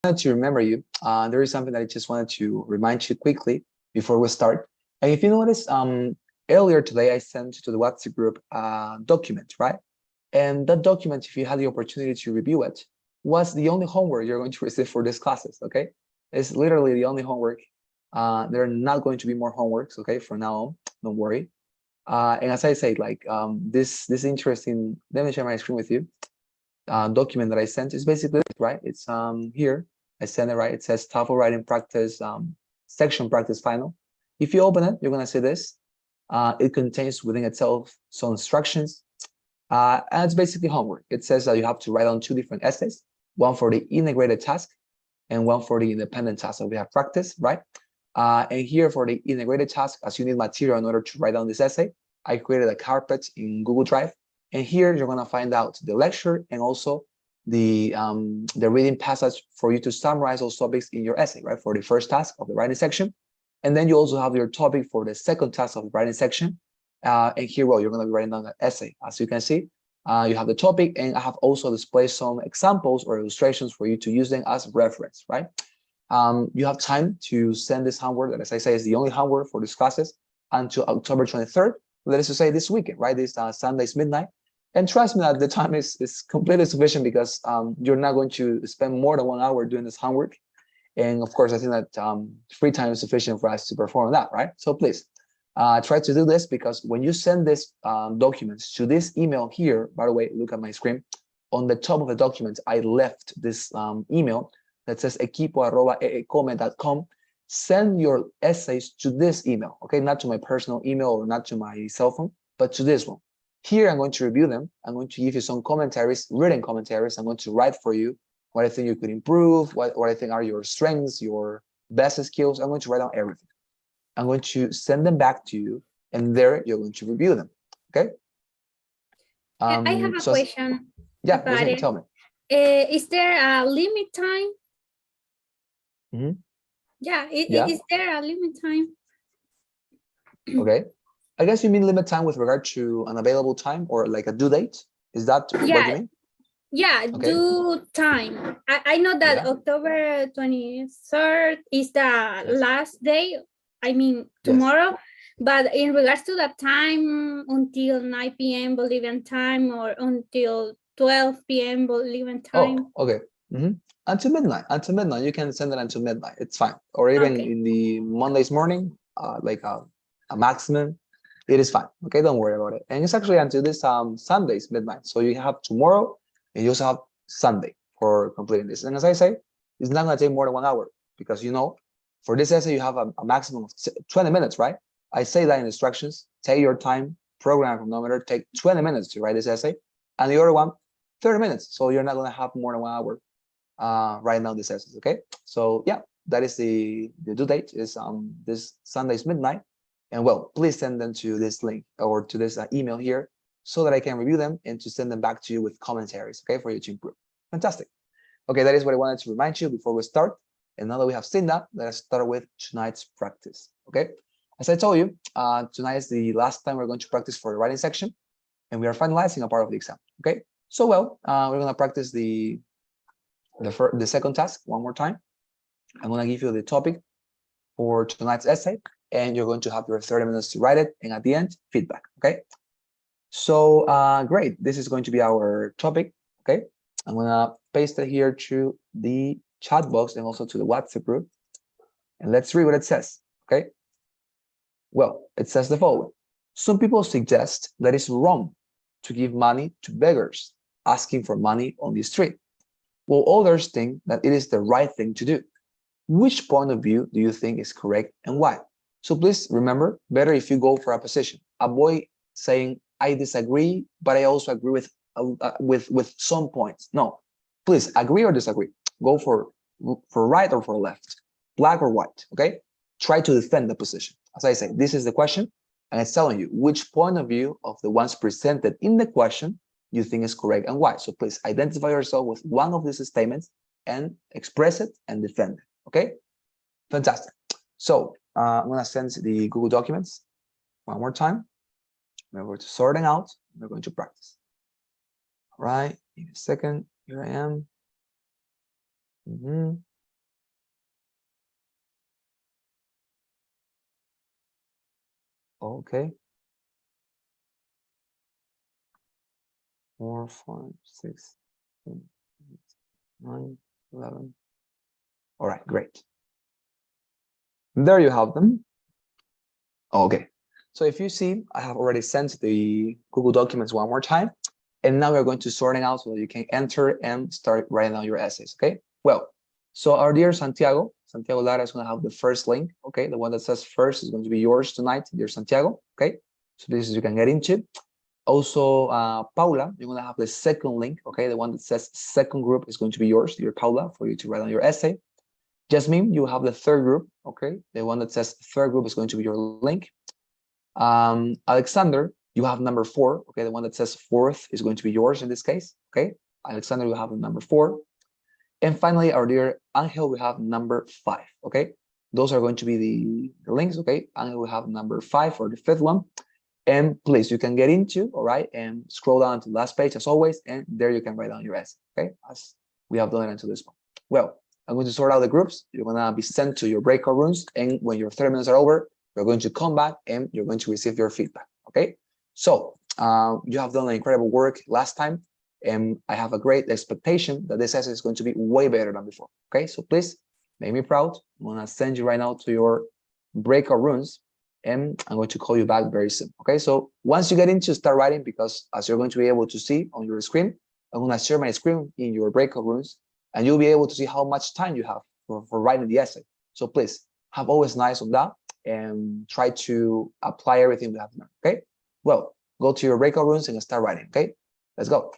To remember you, there is something that I just wanted to remind you quickly before we start. And if you notice, earlier today I sent to the WhatsApp group a document, right? And that document, if you had the opportunity to review it, was the only homework you're going to receive for these classes, okay? It's literally the only homework. There are not going to be more homeworks, okay, from now on, don't worry. And as I say, like this interesting, let me share my screen with you. Document that I sent is basically this, right? It's here. I sent it, right? It says TOEFL writing practice section practice final. If you open it, you're gonna see this. It contains within itself some instructions, and it's basically homework. It says that you have to write on 2 different essays, one for the integrated task and one for the independent task. So we have practice, right? And here for the integrated task, as you need material in order to write down this essay, I created a carpet in Google Drive. And here you're gonna find out the lecture and also the reading passage for you to summarize those topics in your essay, right? For the first task of the writing section. And then you also have your topic for the second task of the writing section. And here, well, you're gonna be writing down an essay. As you can see, you have the topic, and I have also displayed some examples or illustrations for you to use them as reference, right? You have time to send this homework that, as I say, is the only homework for these classes until October 23rd. Let us just say this weekend, right? This Sunday's midnight. And trust me that the time is completely sufficient because you're not going to spend more than 1 hour doing this homework. And of course, I think that free time is sufficient for us to perform that, right? So please try to do this, because when you send this documents to this email here, by the way, look at my screen. On the top of the document, I left this email that says equipo@eecome.com. Send your essays to this email, okay? Not to my personal email or not to my cell phone, but to this one. Here, I'm going to review them. I'm going to give you some commentaries, written commentaries. I'm going to write for you what I think you could improve, what I think are your strengths, your best skills. I'm going to write down everything. I'm going to send them back to you, and there you're going to review them, okay? I have a question. Yeah, Jasmine, tell me. Is there a limit time? Mm-hmm. Yeah, Yeah. Is there a limit time? Okay. I guess you mean limit time with regard to an available time or like a due date? Is that what you mean? Yeah, okay. Due time. I know that October 23rd is the last day. I mean, tomorrow. But in regards to the time, until 9 p.m. Bolivian time or until 12 p.m. Bolivian time. Oh, okay. Mm-hmm. Until midnight. Until midnight. You can send it until midnight. It's fine. Or even in the Monday's morning, like a maximum. It is fine. Okay, don't worry about it. And it's actually until this Sunday's midnight. So you have tomorrow and you also have Sunday for completing this. And as I say, it's not going to take more than 1 hour because, you know, for this essay, you have a maximum of 20 minutes, right? I say that in instructions. Take your time, program chronometer, take 20 minutes to write this essay. And the other one, 30 minutes. So you're not going to have more than 1 hour writing down these essays, okay? So yeah, that is the due date is this Sunday's midnight. And well, please send them to this link or to this email here so that I can review them and to send them back to you with commentaries, okay, for you to improve. Fantastic. Okay, that is what I wanted to remind you before we start. And now that we have seen that, let us start with tonight's practice, okay? As I told you, tonight is the last time we're going to practice for the writing section, and we are finalizing a part of the exam, okay? So well, we're gonna practice the second task one more time. I'm gonna give you the topic for tonight's essay, and you're going to have your 30 minutes to write it, and at the end, feedback, okay? So great, this is going to be our topic, okay? I'm gonna paste it here to the chat box and also to the WhatsApp group, and let's read what it says, okay? Well, it says the following. Some people suggest that it's wrong to give money to beggars asking for money on the street, while others think that it is the right thing to do. Which point of view do you think is correct and why? So please remember, better if you go for a position. Avoid saying, I disagree, but I also agree with some points. No, please agree or disagree. Go for right or for left, black or white, okay? Try to defend the position. As I say, this is the question, and it's telling you which point of view of the ones presented in the question you think is correct and why. So please identify yourself with one of these statements and express it and defend it, okay? Fantastic. So I'm gonna send the Google Documents one more time. We're going to sorting out, we're going to practice. All right, give me a second, here I am. Okay. 4, 5, 6, 7, 8, 9, 11. All right, great. There you have them. Okay. So if you see, I have already sent the Google Documents one more time. And now we're going to sort it out so that you can enter and start writing down your essays, okay? Well, so our dear Santiago Lara is going to have the first link, okay? The one that says first is going to be yours tonight, dear Santiago, okay? So this is you can get into. Also, Paula, you're going to have the second link, okay? The one that says second group is going to be yours, dear Paula, for you to write down your essay. Jasmine, you have the third group, okay? The one that says third group is going to be your link. Alexander, you have number 4, okay? The one that says fourth is going to be yours in this case, okay? Alexander, you have number 4. And finally, our dear Angel, we have number 5, okay? Those are going to be the links, okay? Angel, we have number 5 for the 5th one. And please, you can get into, all right, and scroll down to the last page as always, and there you can write down your essay, okay? As we have done it until this point. Well, I'm going to sort out the groups. You're going to be sent to your breakout rooms, and when your 30 minutes are over, you're going to come back and you're going to receive your feedback, okay? So you have done incredible work last time, and I have a great expectation that this essay is going to be way better than before, okay? So please make me proud. I'm going to send you right now to your breakout rooms, and I'm going to call you back very soon, okay? So once you get into, start writing, because as you're going to be able to see on your screen, I'm going to share my screen in your breakout rooms, and you'll be able to see how much time you have for writing the essay. So please have always an eye on that and try to apply everything we have learned, okay? Well, go to your breakout rooms and start writing, okay? Let's go.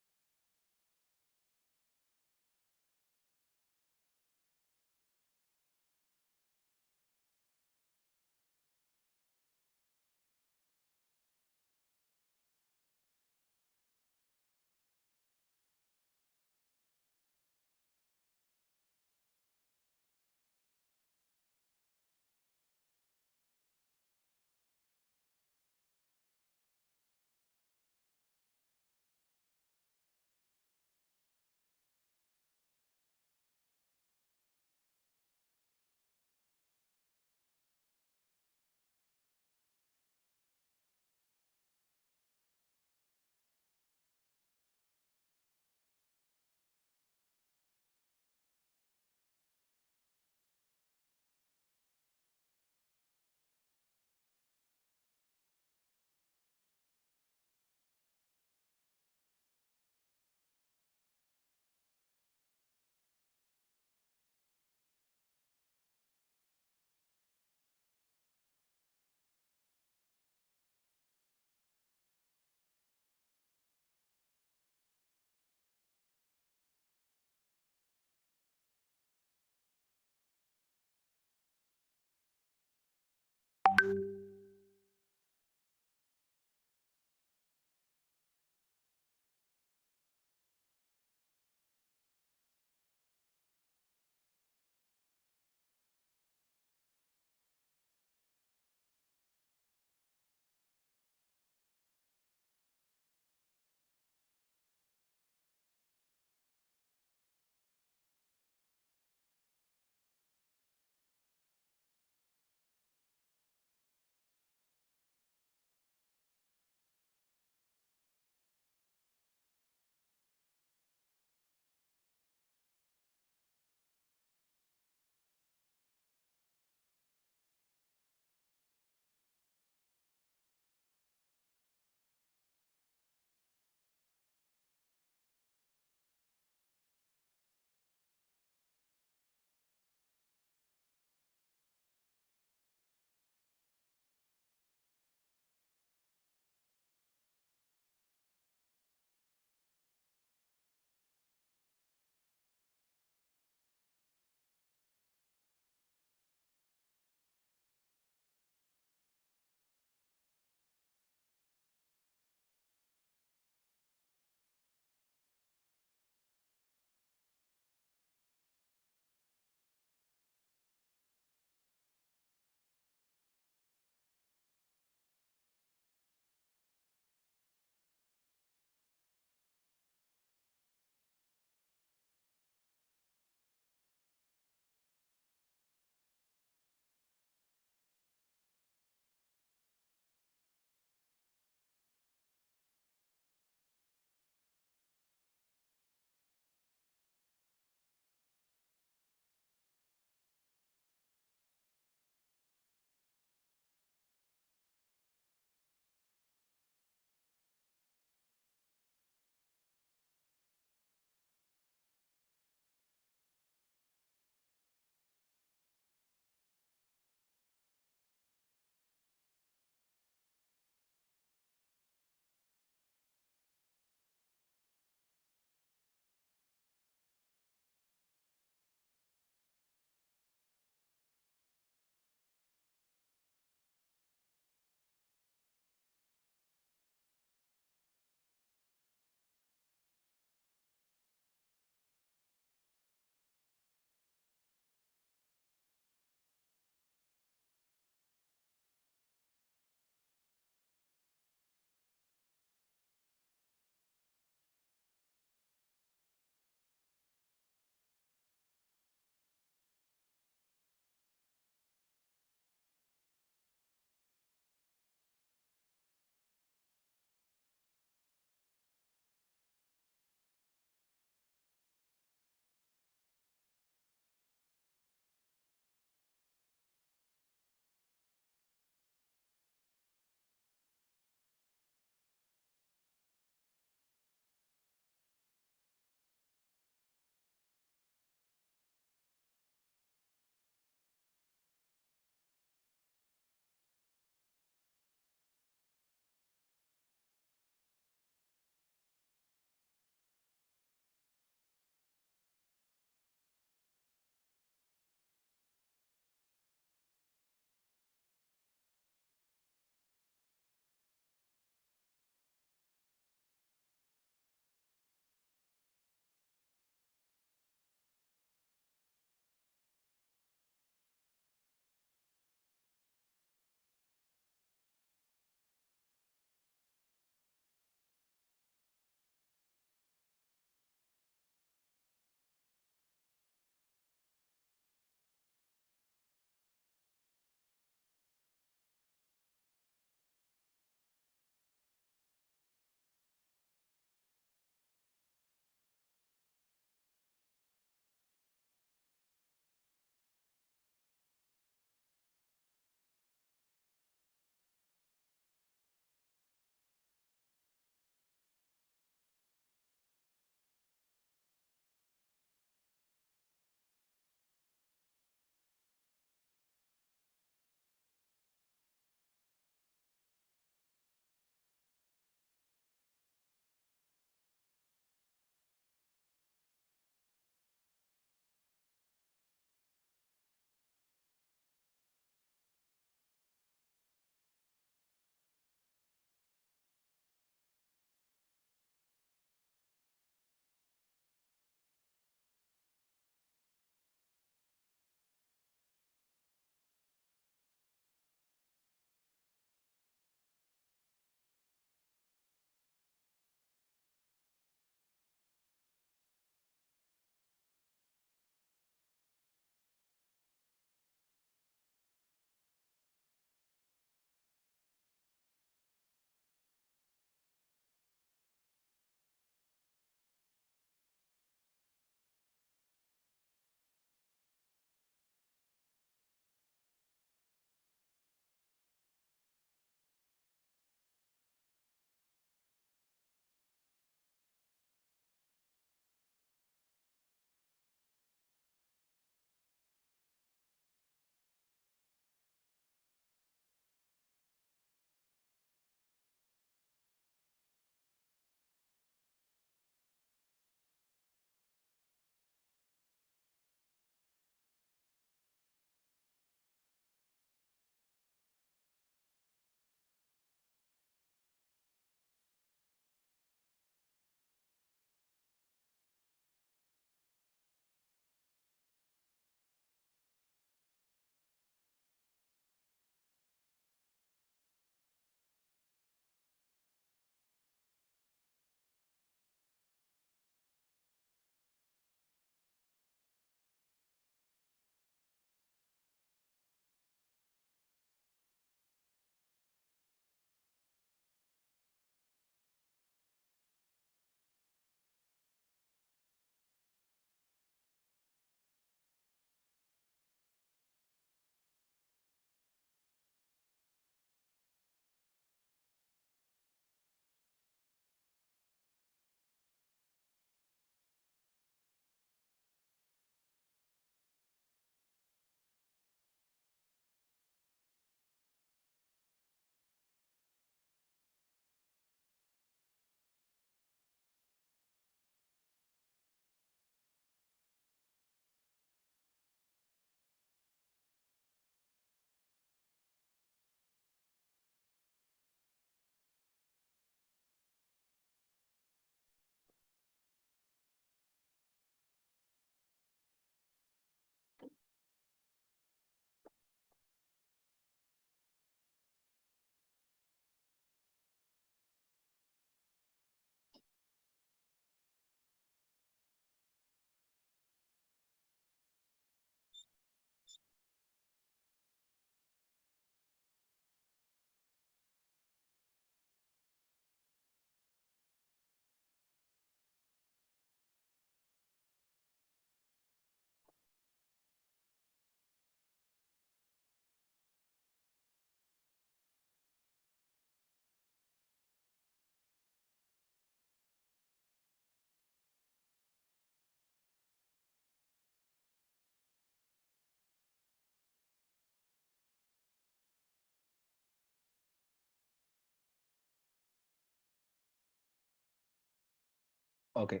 Okay,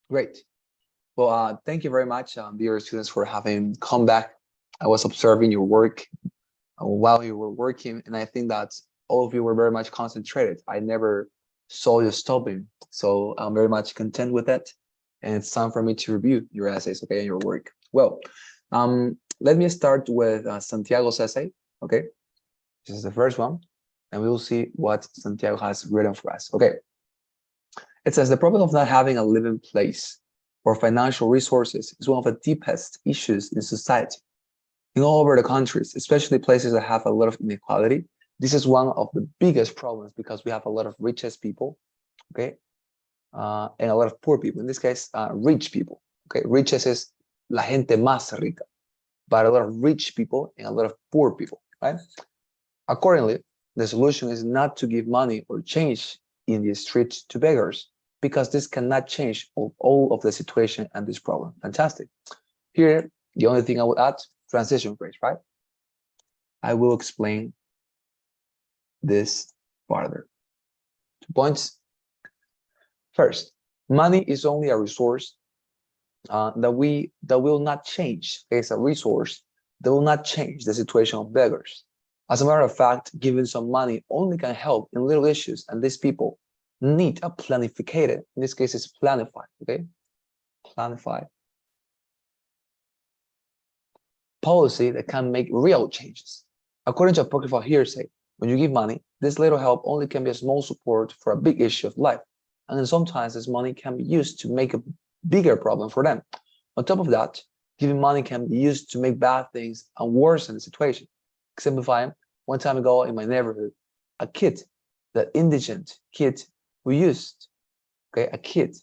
great. Well, thank you very much, dear students, for having come back. I was observing your work while you were working, and I think that all of you were very much concentrated. I never saw you stopping, so I'm very much content with that. And it's time for me to review your essays, okay, and your work. Well, let me start with Santiago's essay, okay? This is the first one, and we will see what Santiago has written for us. Okay, it says the problem of not having a living place or financial resources is one of the deepest issues in society. In all over the countries, especially places that have a lot of inequality, this is one of the biggest problems because we have a lot of richest people, okay, and a lot of poor people. In this case, rich people, okay. Riches is la gente más rica, but a lot of rich people and a lot of poor people, right? Accordingly, the solution is not to give money or change in the streets to beggars, because this cannot change all of the situation and this problem. Fantastic. Here, the only thing I would add, transition phrase, right? I will explain this further. 2 points. First, money is only a resource that will not change. It's a resource that will not change the situation of beggars. As a matter of fact, giving some money only can help in little issues, and these people need a planified, in this case it's planified, okay? Planified policy that can make real changes. According to apocryphal hearsay, when you give money, this little help only can be a small support for a big issue of life, and then sometimes this money can be used to make a bigger problem for them. On top of that, giving money can be used to make bad things and worsen the situation. Exemplifying, one time ago in my neighborhood, a kid, the indigent kid who used, okay, a kid,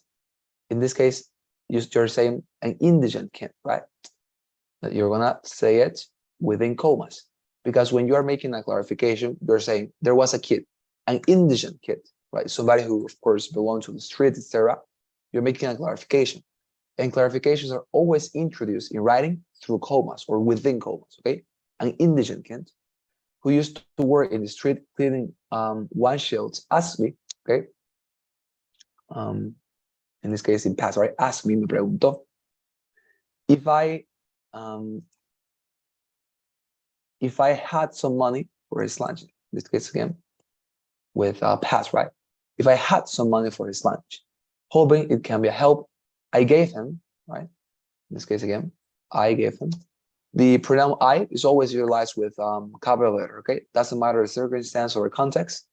in this case, you're saying an indigent kid, right? That you're gonna say it within commas, because when you are making a clarification, you're saying there was a kid, an indigent kid, right? Somebody who, of course, belonged to the street, etc. You're making a clarification, and clarifications are always introduced in writing through commas or within commas, okay? An indigent kid who used to work in the street cleaning windshields asked me, okay? In this case, in past, right? Asked me, me preguntó, um, if I had some money for his lunch. In this case, again, with past, right? If I had some money for his lunch, hoping it can be a help, I gave him, right? In this case, again, I gave him. The pronoun I is always utilized with capital letter, okay? Doesn't matter the circumstance or context.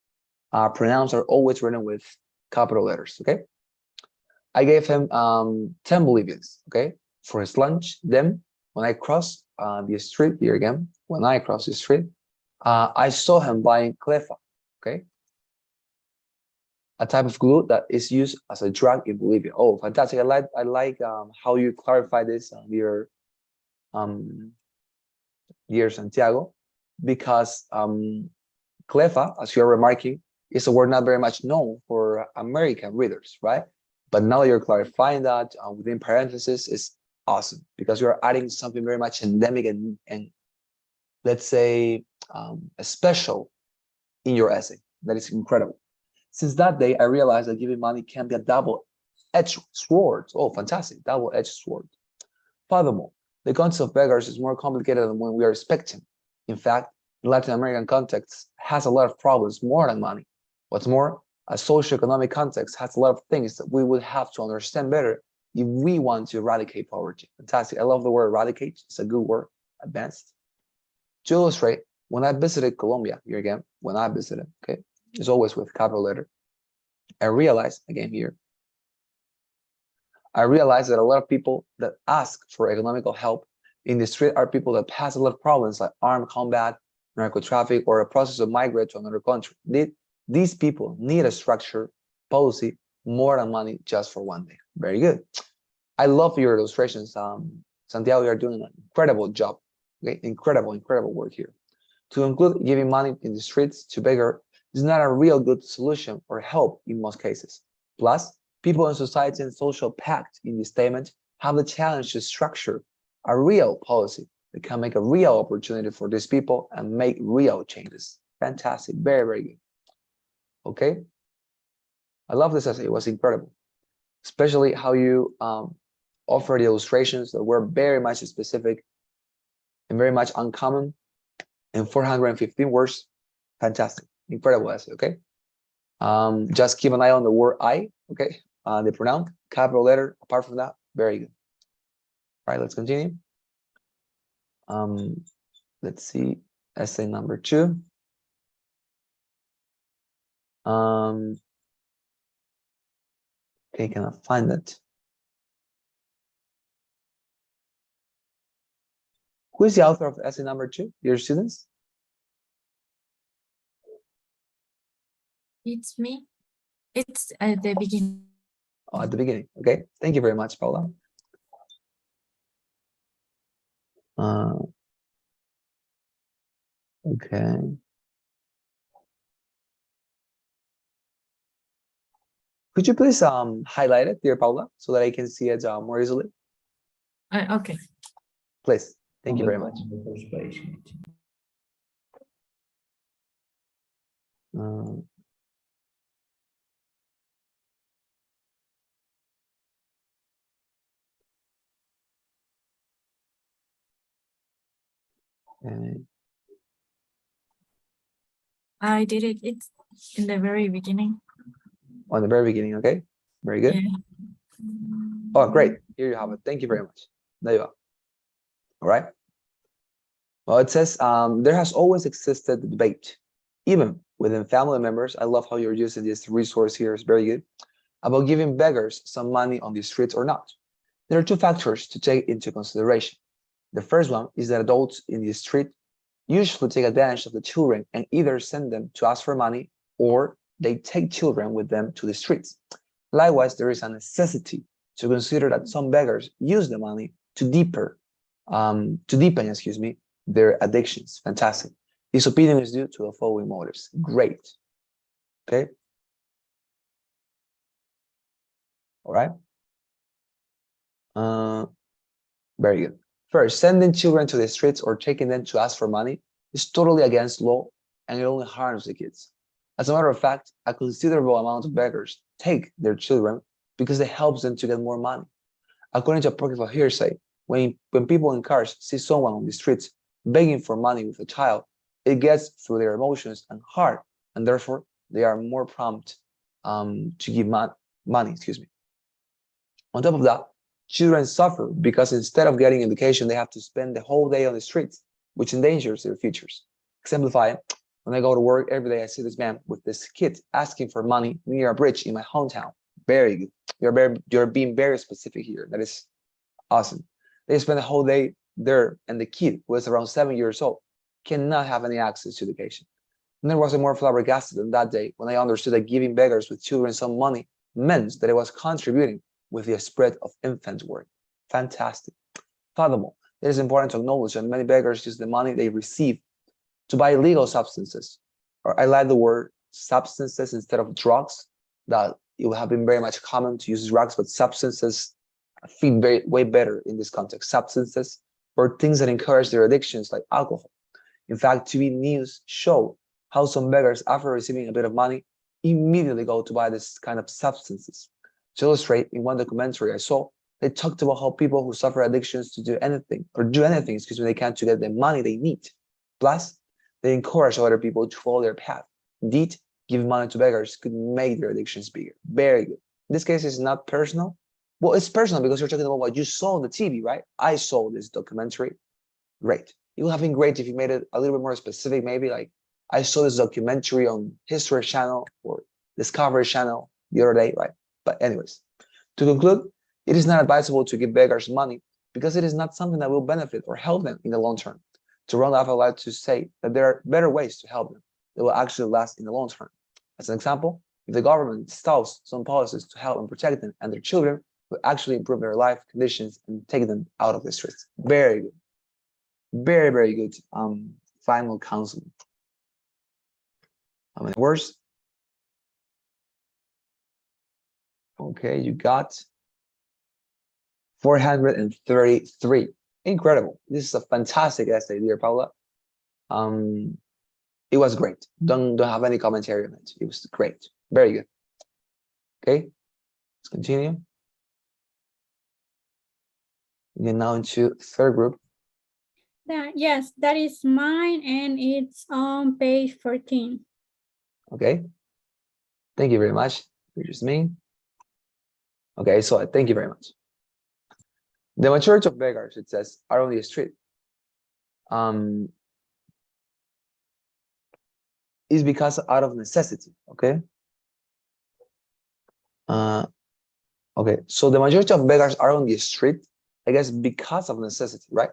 Pronouns are always written with capital letters, okay? I gave him 10 bolivians, okay, for his lunch. Then, when I crossed the street, here again, when I crossed the street, I saw him buying clefa, okay? A type of glue that is used as a drug in Bolivia. Oh, fantastic. I like how you clarify this, dear Santiago, because clefa, as you're remarking, is a word not very much known for American readers, right? But now you're clarifying that within parentheses is awesome, because you're adding something very much endemic and let's say special in your essay. That is incredible. Since that day, I realized that giving money can be a double-edged sword. Oh, fantastic, double-edged sword. Furthermore, the concept of beggars is more complicated than when we are expecting. In fact, the Latin American context has a lot of problems more than money. What's more, a socioeconomic context has a lot of things that we would have to understand better if we want to eradicate poverty. Fantastic. I love the word eradicate. It's a good word. Advanced. To illustrate, when I visited Colombia, here again, when I visited, okay, it's always with capital letter, I realized, again here, I realized that a lot of people that ask for economical help in the street are people that has a lot of problems like armed combat, narco traffic, or a process of migrate to another country. These people need a structure, policy, more than money just for one day. Very good. I love your illustrations. Santiago, you're doing an incredible job. Okay, incredible work here. To include giving money in the streets to beggar is not a real good solution or help in most cases. Plus, people in society and social pact in this statement have the challenge to structure a real policy that can make a real opportunity for these people and make real changes. Fantastic, very good. Okay, I love this essay, it was incredible. especially how you offer the illustrations that were very much specific and very much uncommon in 415 words. Fantastic, incredible essay, okay? Just keep an eye on the word I, okay? The pronoun, capital letter, apart from that, very good. All right, let's continue. Let's see, essay number 2. Okay, can I find it? Who is the author of essay number 2? Your students? It's me. It's at the beginning. Oh, at the beginning. Okay. Thank you very much, Paula. Okay. Could you please highlight it, dear Paula, so that I can see it more easily? Okay. Please. Thank you very much. Okay. I did it. It's in the very beginning. On the very beginning, okay? Very good. Yeah. Oh, great. Here you have it. Thank you very much. There you are. All right. Well, it says there has always existed debate, even within family members. I love how you're using this resource here. It's very good. About giving beggars some money on the streets or not. There are 2 factors to take into consideration. The first one is that adults in the street usually take advantage of the children and either send them to ask for money or they take children with them to the streets. Likewise, there is a necessity to consider that some beggars use the money to deepen, their addictions. Fantastic. This opinion is due to the following motives. Great. Okay. All right. Very good. First, sending children to the streets or taking them to ask for money is totally against law and it only harms the kids. As a matter of fact, a considerable amount of beggars take their children because it helps them to get more money. According to a practical hearsay, when people in cars see someone on the streets begging for money with a child, it gets through their emotions and heart, and therefore they are more prompt to give money. On top of that, children suffer because instead of getting education, they have to spend the whole day on the streets, which endangers their futures. Exemplify, when I go to work every day, I see this man with this kid asking for money near a bridge in my hometown. Very good. You're being very specific here. That is awesome. They spend the whole day there, and the kid, who is around 7 years old, cannot have any access to education. And there was a more flabbergasted than that day when I understood that giving beggars with children some money meant that it was contributing with the spread of infant work. Fantastic. Furthermore, it is important to acknowledge that many beggars use the money they receive to buy illegal substances. Or I like the word substances instead of drugs, that it would have been very much common to use drugs, but substances fit way better in this context. Substances or things that encourage their addictions like alcohol. In fact, TV news show how some beggars, after receiving a bit of money, immediately go to buy this kind of substances. To illustrate, in one documentary I saw, they talked about how people who suffer addictions to do anything, they can to get the money they need. Plus, they encourage other people to follow their path. Indeed, giving money to beggars could make their addictions bigger. Very good. In this case, it's not personal. Well, it's personal because you're talking about what you saw on the TV, right? I saw this documentary. Great. It would have been great if you made it a little bit more specific, maybe like I saw this documentary on History Channel or Discovery Channel the other day, right? But anyways, to conclude, it is not advisable to give beggars money because it is not something that will benefit or help them in the long term. To round off, I'd like to say that there are better ways to help them that will actually last in the long term. As an example, if the government installs some policies to help and protect them and their children, will actually improve their life conditions and take them out of the streets. Very good. Very, very good final counseling. How many words? Okay, you got 433. Incredible. This is a fantastic essay, dear Paula. It was great. Don't have any commentary on it. It was great. Very good. Okay, let's continue. We get now into third group. Yes, that is mine, and it's on page 14. Okay. Thank you very much. Which is me. Okay, so thank you very much. The majority of beggars, it says, are on the street. Is because out of necessity. Okay. Okay, so the majority of beggars are on the street, I guess, because of necessity, right?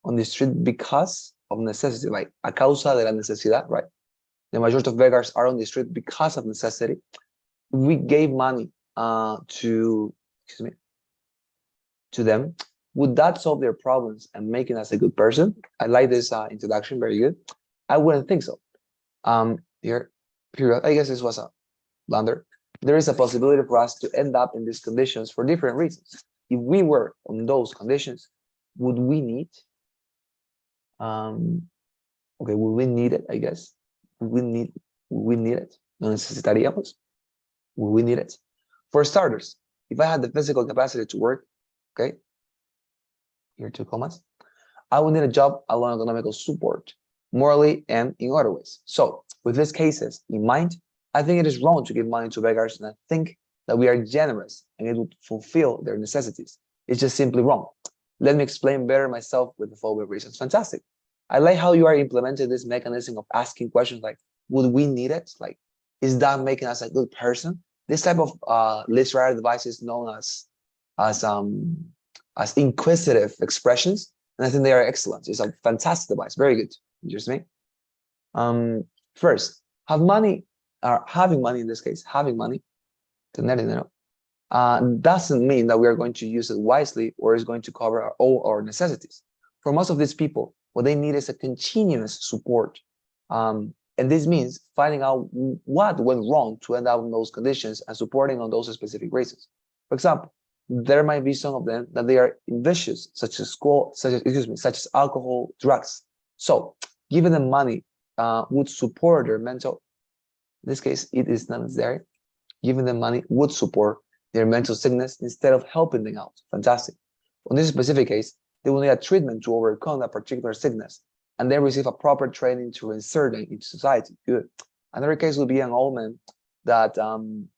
On the street because of necessity, like a causa de la necesidad, right? The majority of beggars are on the street because of necessity. We gave money to them. Would that solve their problems and making us a good person? I like this introduction, very good. I wouldn't think so. Here, period. I guess this was a blunder. There is a possibility for us to end up in these conditions for different reasons. If we were on those conditions, would we need? Okay, would we need it? I guess would we need it? No necesitaríamos. Would we need it? For starters, if I had the physical capacity to work, okay, here 2 commas, I would need a job along economical support, morally and in other ways. So, with these cases in mind, I think it is wrong to give money to beggars, and I think that we are generous and it would fulfill their necessities. It's just simply wrong. Let me explain better myself with the following reasons. Fantastic. I like how you are implementing this mechanism of asking questions like, would we need it? Like, is that making us a good person? This type of literary device is known as inquisitive expressions, and I think they are excellent. It's a fantastic device. Very good. Just me. First, having money in this case, having money, tener dinero, doesn't mean that we are going to use it wisely or is going to cover all our necessities. For most of these people, what they need is a continuous support. And this means finding out what went wrong to end up in those conditions and supporting on those specific reasons. For example, there might be some of them that they are vicious, such as alcohol, drugs. So giving them money would support their mental. In this case, it is not necessary. Giving them money would support their mental sickness instead of helping them out. Fantastic. In this specific case, they will need a treatment to overcome that particular sickness and then receive a proper training to reinsert them into society. Good. Another case would be an old man that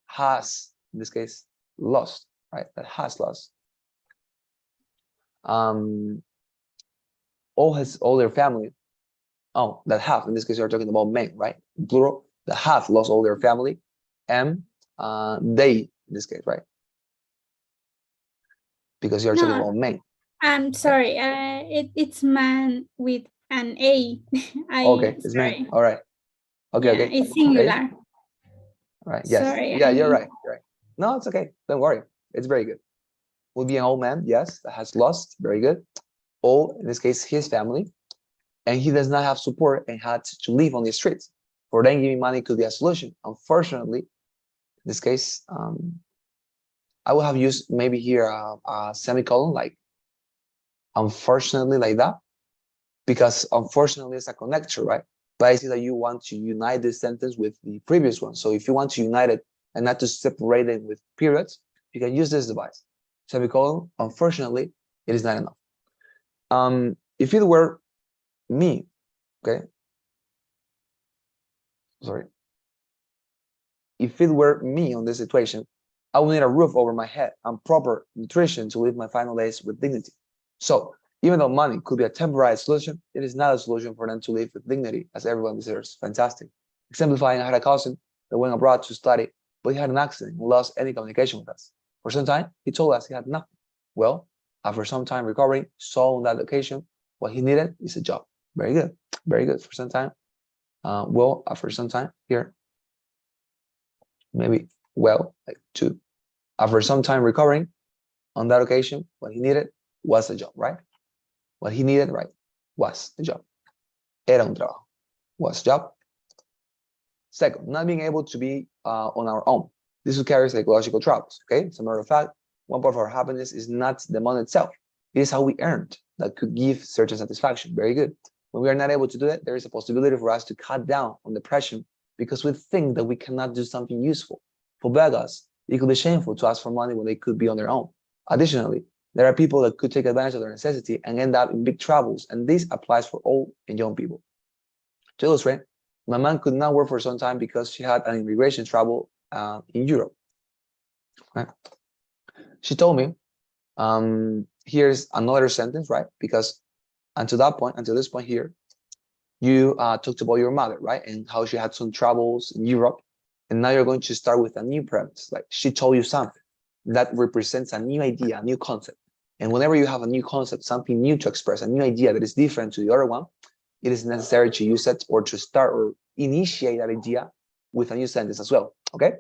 has, in this case, lost, right? That has lost all their family. Oh, that have, in this case, you're talking about men, right? Plural, that have lost all their family, and they, in this case, right? Because you're talking about men. I'm sorry. It's man with an A. Okay, it's man. All right. Okay, yeah, okay. It's singular. Okay. All right. Yes. Sorry. Yeah, you're right. You're right. No, it's okay. Don't worry. It's very good. Would be an old man, yes, that has lost. Very good. All, in this case, his family, and he does not have support and had to live on the streets. For them, giving money could be a solution. Unfortunately, in this case, I would have used maybe here a semicolon, like unfortunately, like that, because unfortunately it's a connector, right? But I see that you want to unite this sentence with the previous one. So if you want to unite it and not to separate it with periods, you can use this device. Semicolon, unfortunately, it is not enough. If it were me, okay, sorry. If it were me on this situation, I would need a roof over my head and proper nutrition to live my final days with dignity. So even though money could be a temporary solution, it is not a solution for them to live with dignity, as everyone deserves. Fantastic. Exemplifying, I had a cousin that went abroad to study, but he had an accident and lost any communication with us. For some time, he told us he had nothing. Well, after some time recovering, saw on that occasion what he needed is a job. Very good. Very good. For some time. Well, after some time, here, maybe well, like 2. After some time recovering, on that occasion, what he needed was a job, right? What he needed, right, was a job. Era un trabajo. Was a job. Second, not being able to be on our own. This will carry psychological troubles, okay? As a matter of fact, one part of our happiness is not the money itself. It is how we earned that could give certain satisfaction. Very good. When we are not able to do it, there is a possibility for us to cut down on depression because we think that we cannot do something useful. For beggars, it could be shameful to ask for money when they could be on their own. Additionally, There are people that could take advantage of their necessity and end up in big troubles, and this applies for all young people. To illustrate, my mom could not work for some time because she had an immigration trouble in Europe. Right? She told me, here's another sentence, right? Because until this point here, you talked about your mother, right? And how she had some troubles in Europe. And now you're going to start with a new premise. Like she told you something that represents a new idea, a new concept. And whenever you have a new concept, something new to express, a new idea that is different to the other one, it is necessary to use it or to start or initiate that idea with a new sentence as well. Okay?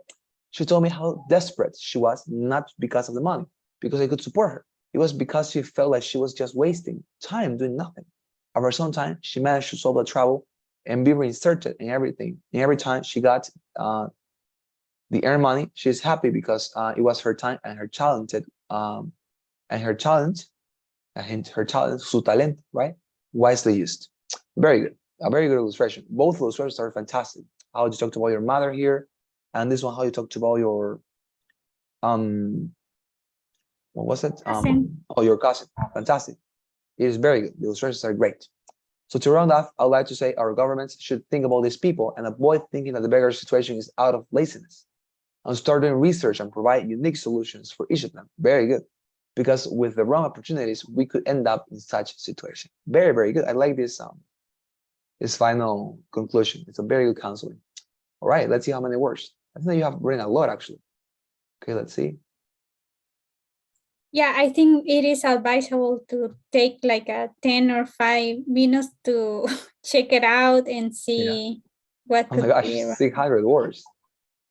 She told me how desperate she was, not because of the money, because I could support her. It was because she felt like she was just wasting time doing nothing. Over some time, she managed to solve the trouble and be reinserted in everything. And every time she got the earned money, she's happy because it was her time and her talented and her talent, su talent, right? Wisely used. Very good. A very good illustration. Both illustrations are fantastic. How you talked about your mother here, and this one how you talked about your what was it? Your cousin. Fantastic. It is very good. The illustrations are great. So to round off, I would like to say our governments should think about these people and avoid thinking that the beggar situation is out of laziness, and start doing research and provide unique solutions for each of them. Very good. Because with the wrong opportunities, we could end up in such a situation. Very, very good. I like this final conclusion. It's a very good counseling. All right, let's see how many words. I think you have written a lot actually. Okay, let's see. Yeah, I think it is advisable to take like a 10 or 5 minutes to check it out and see what could be. Oh my gosh, 600 words.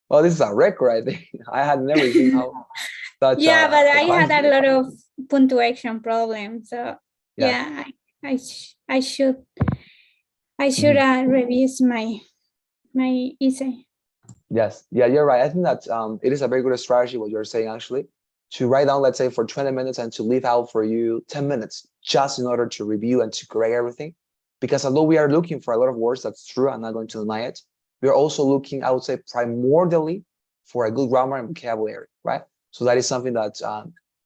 Well, this is a record, I think. I had never seen how such but I had a lot of punctuation problems. So yeah, I should review my essay. Yes, yeah, you're right. I think that it is a very good strategy what you're saying actually, to write down, let's say, for 20 minutes and to leave out for you 10 minutes just in order to review and to correct everything. Because although we are looking for a lot of words, that's true, I'm not going to deny it. We are also looking, I would say, primordially for a good grammar and vocabulary, right? So that is something that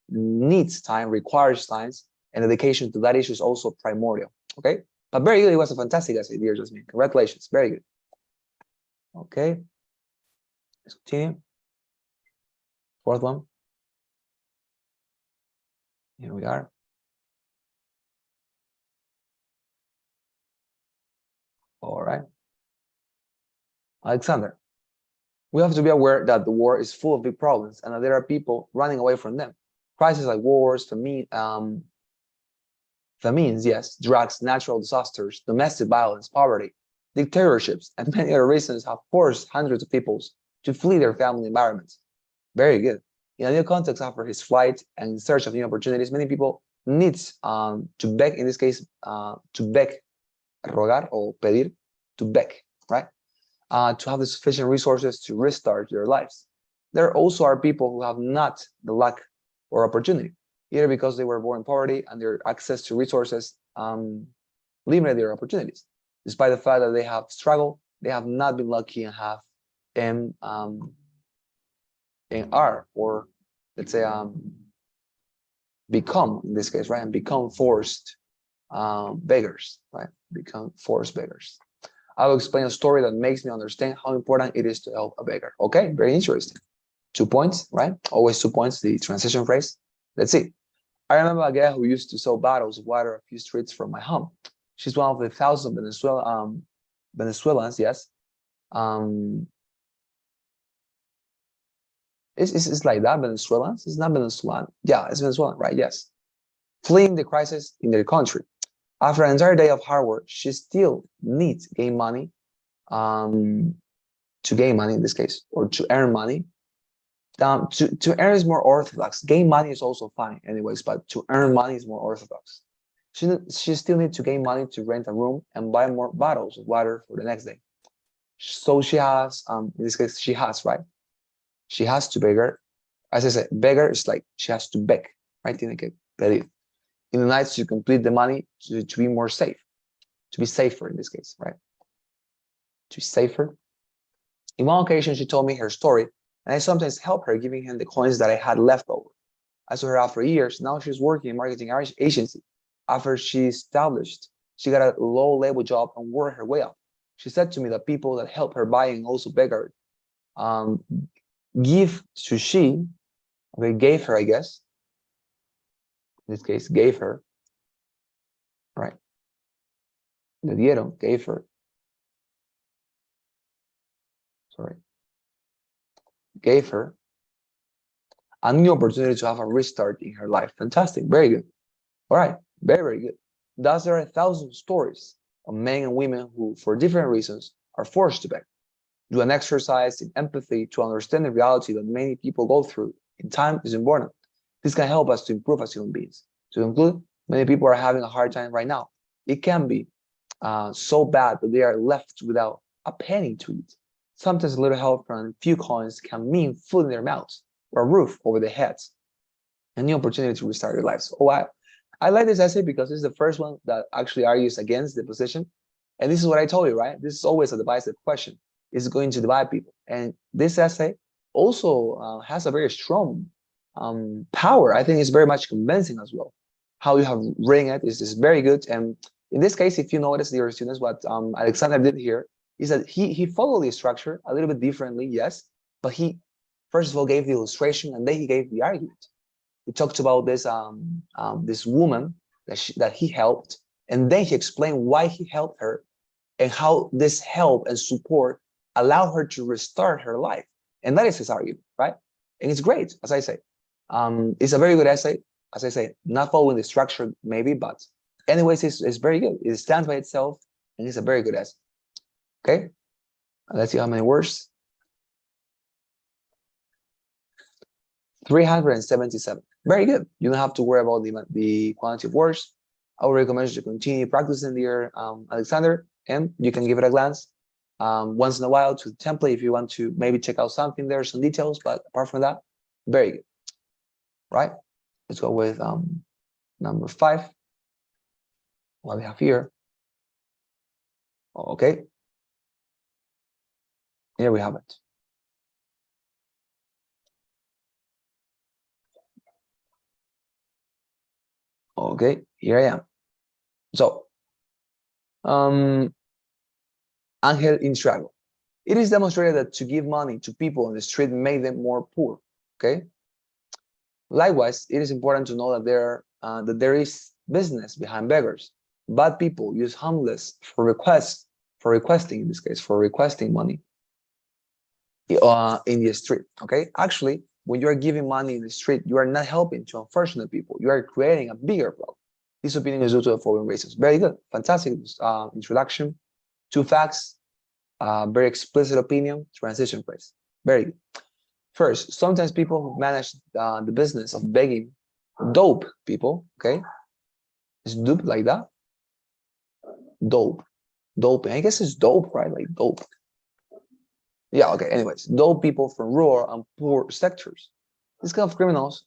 needs time, requires time, and dedication to that issue is also primordial, okay? But very good, it was a fantastic essay, dear Jasmine. Congratulations, very good. Okay, let's continue. Fourth one. Here we are. All right. Alexander, we have to be aware that the world is full of big problems and that there are people running away from them. Crises like wars, famines, yes, drugs, natural disasters, domestic violence, poverty, dictatorships, and many other reasons have forced hundreds of people to flee their family environments. Very good. In a new context after his flight and in search of new opportunities, many people need to beg, in this case, to beg, rogar or pedir, to beg, right? To have the sufficient resources to restart their lives. There also are people who have not the luck or opportunity, either because they were born in poverty and their access to resources limited their opportunities. Despite the fact that they have struggled, they have not been lucky and have are, or let's say become, in this case, right, and become forced beggars, right? Become forced beggars. I will explain a story that makes me understand how important it is to help a beggar. Okay, very interesting. 2 points, right? Always 2 points, the transition phrase. Let's see. I remember a girl who used to sell bottles of water a few streets from my home. She's one of the thousands of Venezuelans, yes. It's like that, Venezuelans? It's not Venezuelan. Yeah, it's Venezuelan, right? Yes. Fleeing the crisis in their country. After an entire day of hard work, she still needs to gain money, to gain money in this case, or to earn money. To earn is more orthodox. Gain money is also fine anyways, but to earn money is more orthodox. She still needs to gain money to rent a room and buy more bottles of water for the next day. So she has, in this case, she has, right? She has to beggar. As I said, beggar is like she has to beg, right? Tiene que pedir. In the nights to complete the money to be more safe, to be safer in this case, right? To be safer. In one occasion, she told me her story, and I sometimes help her, giving him the coins that I had left over. I saw her after years. Now she's working in marketing agency. After she established, she got a low-level job and worked her way up. She said to me that people that help her buy and also beg her, give to she, okay, gave her, I guess. In this case, gave her, right? Le dieron, gave her. Sorry. Gave her a new opportunity to have a restart in her life. Fantastic, very good. All right, very, very good. Thus, there are 1,000 stories of men and women who, for different reasons, are forced to beg. Do an exercise in empathy to understand the reality that many people go through in time is important. This can help us to improve as human beings. To conclude, many people are having a hard time right now. It can be so bad that they are left without a penny to eat. Sometimes a little help from a few coins can mean food in their mouths or a roof over their heads, a new opportunity to restart their lives. Oh, I like this essay because this is the first one that actually argues against the position. And this is what I told you, right? This is always a divisive question. It's going to divide people. And this essay also has a very strong power. I think it's very much convincing as well. How you have written it is very good. And in this case, if you notice, dear students, what Alexander did here is that he followed the structure a little bit differently, yes, but he first of all gave the illustration and then he gave the argument. He talked about this this woman that he helped, and then he explained why he helped her and how this help and support allowed her to restart her life. And that is his argument, right? And it's great, as I say. It's a very good essay, as I say, not following the structure maybe, but anyways, it's very good. It stands by itself, and it's a very good essay. Okay, let's see how many words. 377. Very good. You don't have to worry about the quantity of words. I would recommend you to continue practicing there, Alexander, and you can give it a glance once in a while to the template if you want to maybe check out something there, some details, but apart from that, very good. Right? Let's go with number 5. What we have here. Okay. Here we have it. Okay, here I am. So, Angel Intriago. It is demonstrated that to give money to people on the street make them more poor. Okay. Likewise, it is important to know that there is business behind beggars. Bad people use homeless for requesting in this case, for requesting money in the street. Okay. Actually, when you are giving money in the street, you are not helping to unfortunate people. You are creating a bigger problem. This opinion is due to the following reasons. Very good. Fantastic introduction. 2 facts. Very explicit opinion. Transition phrase. Very good. First, sometimes people who manage the business of begging dope people, okay? It's dope like that? Dope. Dope. I guess it's dope, right? Like dope. Yeah, okay. Anyways, dope people from rural and poor sectors. These kind of criminals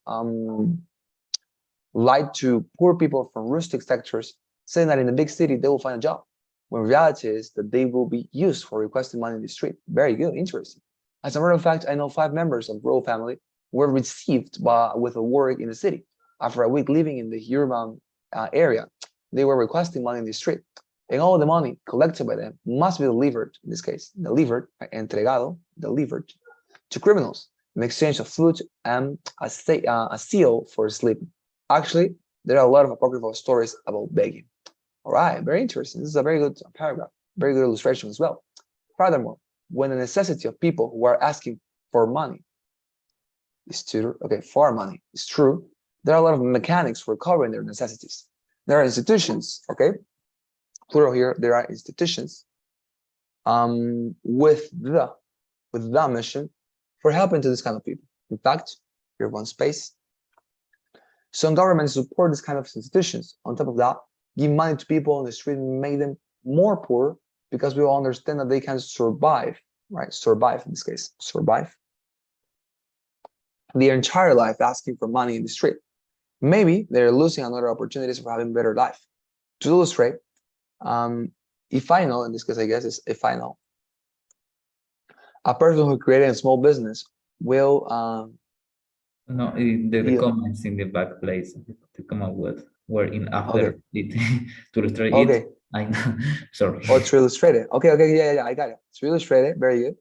lie to poor people from rustic sectors, saying that in the big city they will find a job, when reality is that they will be used for requesting money in the street. Very good, interesting. As a matter of fact, I know 5 members of rural family were received with a work in the city. After a week living in the urban area, they were requesting money in the street. And all the money collected by them must be delivered, in this case, entregado, delivered to criminals in exchange of food and a seal for sleeping. Actually, there are a lot of apocryphal stories about begging. All right, very interesting. This is a very good paragraph, very good illustration as well. Furthermore, when the necessity of people who are asking for money is true, okay, for money is true, there are a lot of mechanics for covering their necessities. There are institutions, okay, plural here, there are institutions with the mission for helping to this kind of people. In fact, here one space. Some governments support this kind of institutions. On top of that, give money to people on the street and make them more poor because we all understand that they can survive, right? Survive in this case, survive their entire life asking for money in the street. Maybe they're losing another opportunities for having a better life. To illustrate, if I know, in this case, I guess is if I know, a person who created a small business will No, the comments in the back place, the comment were in after Okay. it to illustrate Okay. it. I know. Sorry. Oh, to illustrate it. Okay, okay, yeah, I got it. To illustrate it, very good.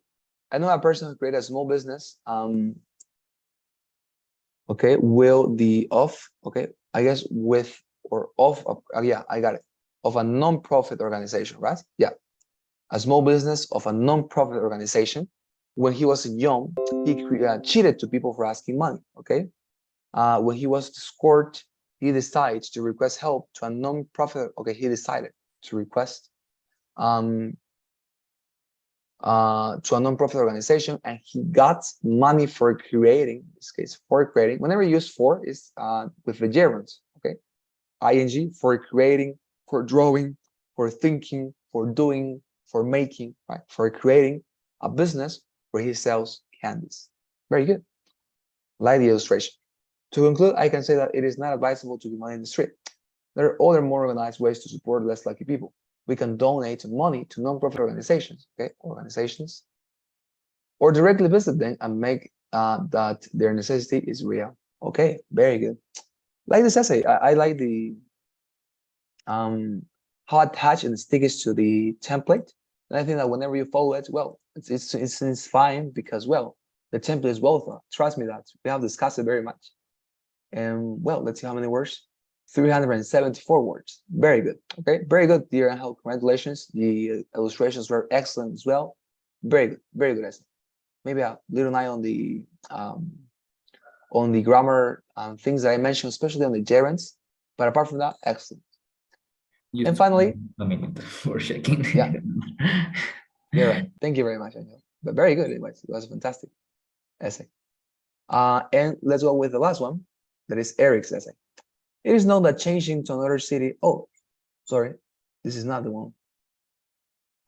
I know a person who created a small business. Okay, will the of, okay, I guess with or of, yeah, I got it. Of a non-profit organization, right? Yeah, a small business of a non-profit organization. When he was young, he cheated to people for asking money, okay? When he was scored, he decided to request help to a non-profit, okay, he decided to request to a non-profit organization, and he got money for creating, in this case, for creating. Whenever you use for is with the gerunds, okay? ing, for creating, for drawing, for thinking, for doing, for making, right? For creating a business where he sells candies. Very good. Like the illustration. To conclude, I can say that it is not advisable to give money in the street. There are other more organized ways to support less lucky people. We can donate money to non-profit organizations, okay, or directly visit them and make that their necessity is real. Okay, very good. Like this essay, I like the how attached and stick is to the template. And I think that whenever you follow it, well, it's fine because, well, the template is well thought. Trust me that we have discussed it very much. And well, let's see how many words. 374 words. Very good. Okay, very good, dear Angel. Congratulations. The illustrations were excellent as well. Very good, very good essay. Maybe a little eye on the grammar things that I mentioned, especially on the gerunds. But apart from that, excellent. Just and finally, a minute for checking. Yeah, you're right. Thank you very much, Angel. But very good. It was a fantastic essay. And let's go with the last one. That is Eric's essay. It is known that changing to another city. Oh, sorry, this is not the one.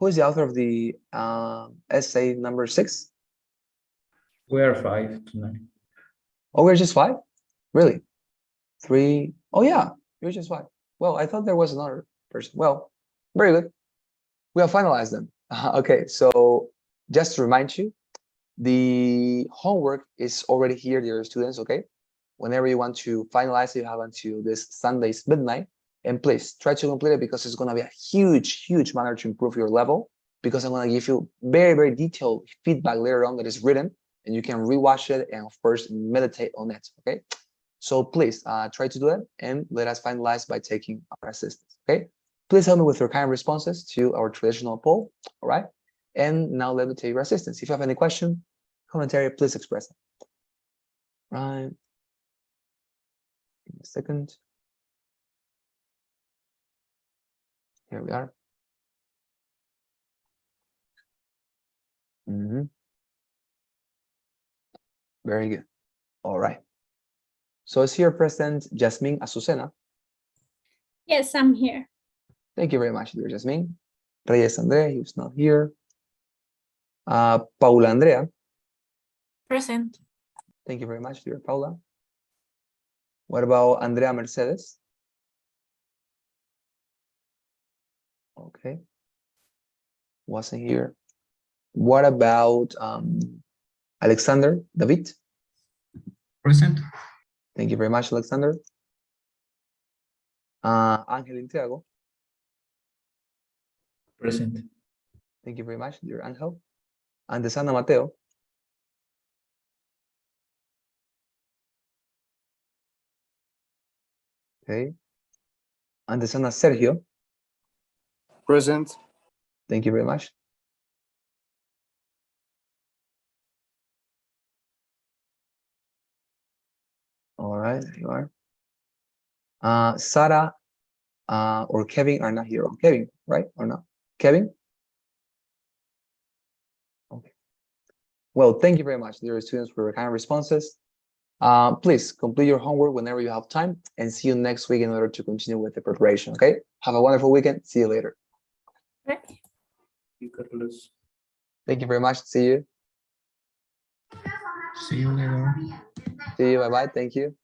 Who is the author of the essay number 6? We are 5 tonight. Oh, we're just 5? Really? 3? Oh, yeah, you're just 5. Well, I thought there was another person. Well, very good. We have finalized them. Okay, so just to remind you, the homework is already here, dear students, okay? Whenever you want to finalize it, you have until this Sunday's midnight. And please try to complete it because it's going to be a huge, huge matter to improve your level, because I'm going to give you very, very detailed feedback later on that is written, and you can rewatch it and, of course, meditate on it, okay? So please try to do it, and let us finalize by taking our assistance, okay? Please help me with your kind responses to our traditional poll, all right? And now let me take your assistance. If you have any question, commentary, please express it. Right. Give me a second. Here we are. Very good. All right. So is here present Jasmine Azucena? Yes, I'm here. Thank you very much, dear Jasmine. Reyes Andrea, he's not here. Paula Andrea. Present. Thank you very much, dear Paula. What about Andrea Mercedes? Okay. Wasn't here. What about Alexander David? Present. Thank you very much, Alexander. Ángel Intriago. Present. Thank you very much, dear Angel. Antesana Mateo. Okay. Antesana Sergio. Present. Thank you very much. All right, there you are. Sarah or Kevin are not here. Kevin, right? Or not? Kevin? Okay. Well, thank you very much, dear students, for your kind responses. Please complete your homework whenever you have time, and see you next week in order to continue with the preparation, okay? Have a wonderful weekend. See you later. Thank you very much. See you. See you later. See you. Bye-bye. Thank you.